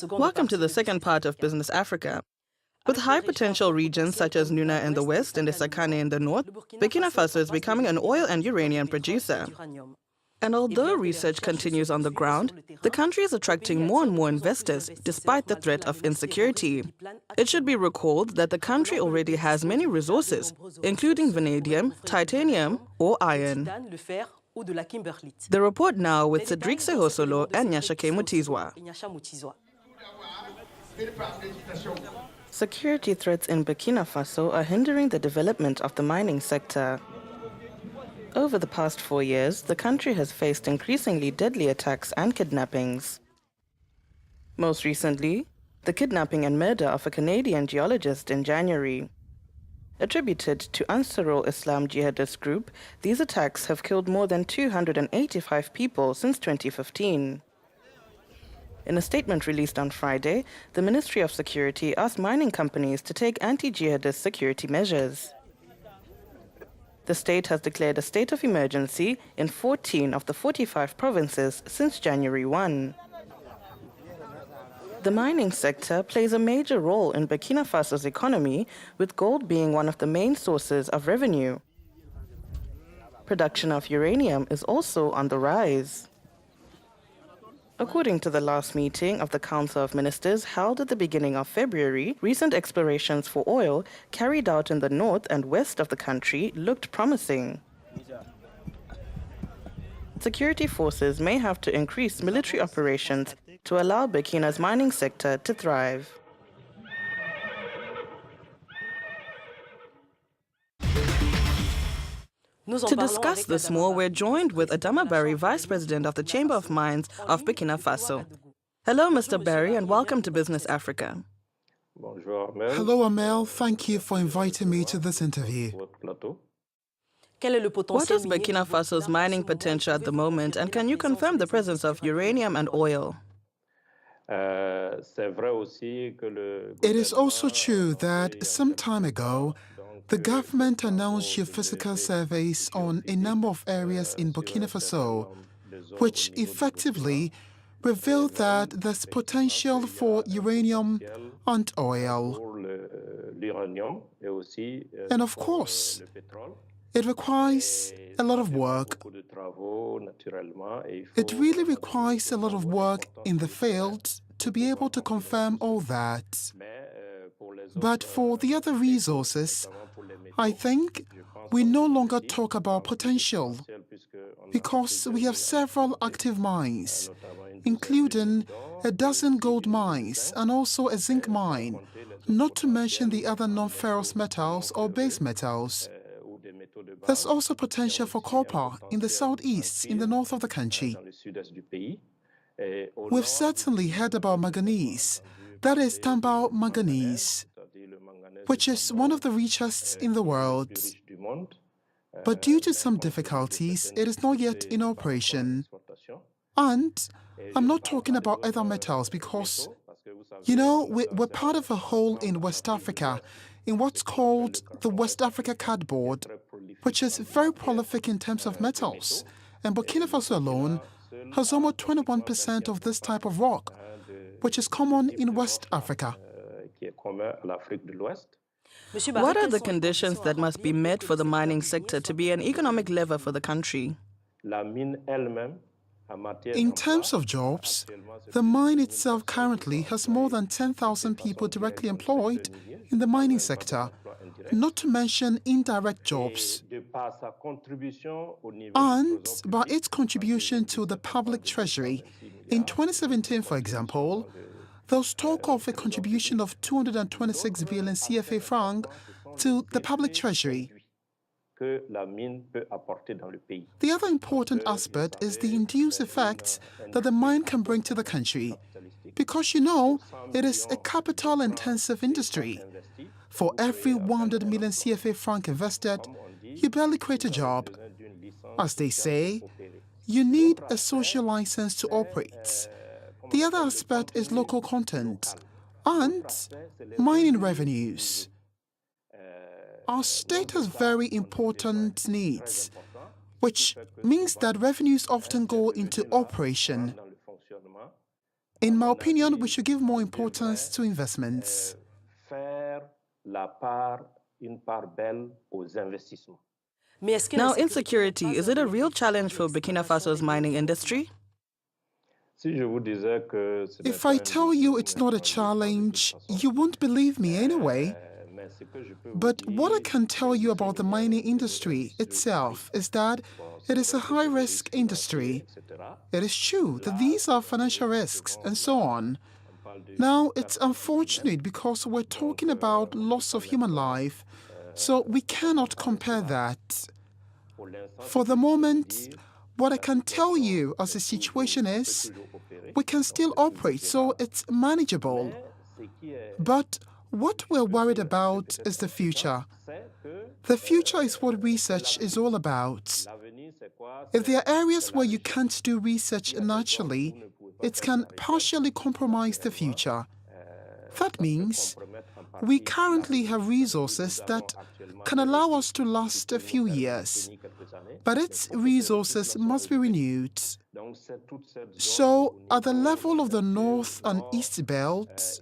Welcome to the second part of Business Africa. With high-potential regions such as Nouna in the west and Essakane in the north, Burkina Faso is becoming an oil and uranium producer. And although research continues on the ground, the country is attracting more and more investors despite the threat of insecurity. It should be recalled that the country already has many resources, including vanadium, titanium, or iron. The report now with Cedric Sehosolo and Nyashake Mutizwa. Security threats in Burkina Faso are hindering the development of the mining sector. Over the past 4 years, the country has faced increasingly deadly attacks and kidnappings. Most recently, the kidnapping and murder of a Canadian geologist in January. Attributed to Ansarul Islam jihadist group, these attacks have killed more than 285 people since 2015. In a statement released on Friday, the Ministry of Security asked mining companies to take anti-jihadist security measures. The state has declared a state of emergency in 14 of the 45 provinces since January 1. The mining sector plays a major role in Burkina Faso's economy, with gold being one of the main sources of revenue. Production of uranium is also on the rise. According to the last meeting of the Council of Ministers held at the beginning of February, recent explorations for oil carried out in the north and west of the country looked promising. Security forces may have to increase military operations to allow Burkina's mining sector to thrive. To discuss this more, we're joined with Adama Barry, Vice President of the Chamber of Mines of Burkina Faso. Hello, Mr. Barry, and welcome to Business Africa. Hello, Amel. Thank you for inviting me to this interview. What is Burkina Faso's mining potential at the moment, and can you confirm the presence of uranium and oil? It is also true that some time ago, the government announced geophysical surveys on a number of areas in Burkina Faso, which effectively revealed that there's potential for uranium and oil. And of course, it requires a lot of work. It really requires a lot of work in the field to be able to confirm all that. But for the other resources, I think we no longer talk about potential because we have several active mines, including a dozen gold mines and also a zinc mine, not to mention the other non-ferrous metals or base metals. There's also potential for copper in the southeast, in the north of the country. We've certainly heard about manganese, that is Tambao manganese, which is one of the richest in the world. But due to some difficulties, it is not yet in operation. And I'm not talking about other metals because, you know, we're part of a whole in West Africa, in what's called the West Africa cardboard, which is very prolific in terms of metals. And Burkina Faso alone has almost 21% of this type of rock, which is common in West Africa. What are the conditions that must be met for the mining sector to be an economic lever for the country? In terms of jobs, the mine itself currently has more than 10,000 people directly employed in the mining sector, not to mention indirect jobs. And by its contribution to the public treasury, in 2017, for example, there was talk of a contribution of 226 billion CFA franc to the public treasury. The other important aspect is the induced effects that the mine can bring to the country, because, you know, it is a capital-intensive industry. For every 100 million CFA franc invested, you barely create a job. As they say, you need a social license to operate. The other aspect is local content and mining revenues. Our state has very important needs, which means that revenues often go into operation. In my opinion, we should give more importance to investments. Now, insecurity, is it a real challenge for Burkina Faso's mining industry? If I tell you it's not a challenge, you won't believe me anyway. But what I can tell you about the mining industry itself is that it is a high-risk industry. It is true that these are financial risks and so on. Now, it's unfortunate because we're talking about loss of human life, so we cannot compare that. For the moment, what I can tell you as the situation is, we can still operate, so it's manageable. But what we're worried about is the future. The future is what research is all about. If there are areas where you can't do research naturally, it can partially compromise the future. That means we currently have resources that can allow us to last a few years, but its resources must be renewed. So, at the level of the North and East Belt,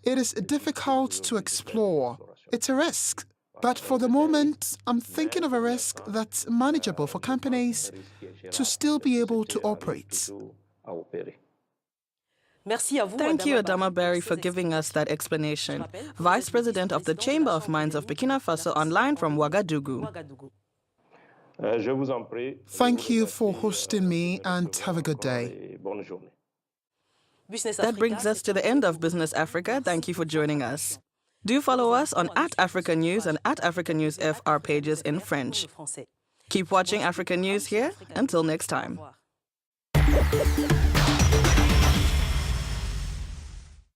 it is difficult to explore. It's a risk. But for the moment, I'm thinking of a risk that's manageable for companies to still be able to operate. Thank you, Adama Barry, for giving us that explanation. Vice President of the Chamber of Mines of Burkina Faso, online from Ouagadougou. Thank you for hosting me and have a good day. That brings us to the end of Business Africa. Thank you for joining us. Do follow us on @Africanews and @AfricaNewsFR pages in French. Keep watching Africa News here. Until next time.